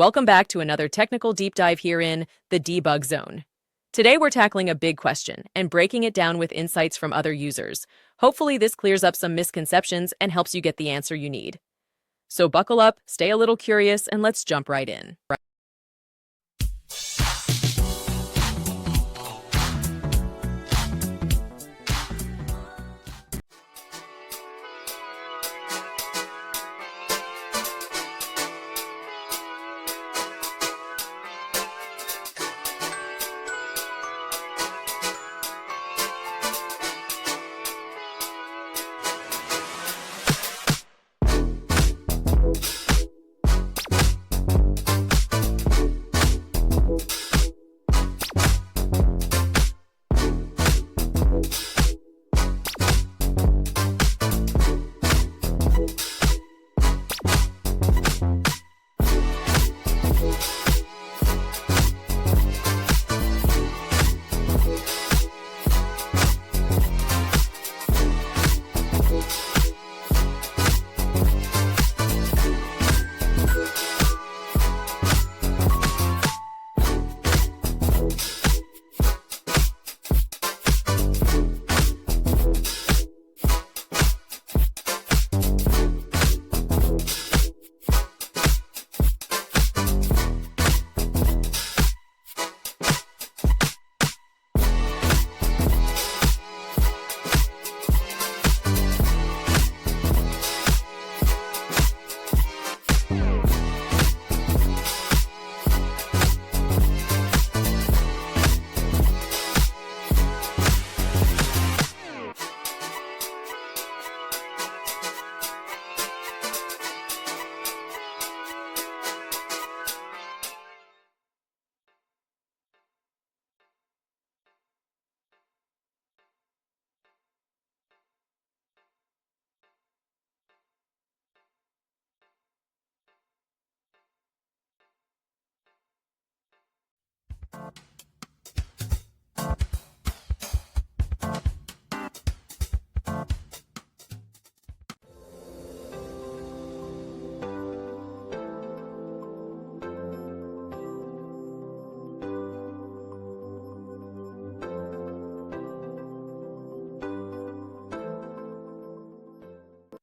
Welcome back to another technical deep dive here in the debug zone. Today we're tackling a big question and breaking it down with insights from other users. Hopefully this clears up some misconceptions and helps you get the answer you need. So buckle up, stay a little curious, and let's jump right in.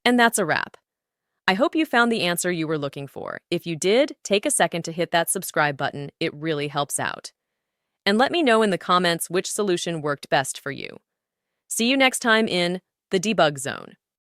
And that's a wrap. I hope you found the answer you were looking for. If you did, take a second to hit that subscribe button. It really helps out. And let me know in the comments which solution worked best for you. See you next time in the debug zone.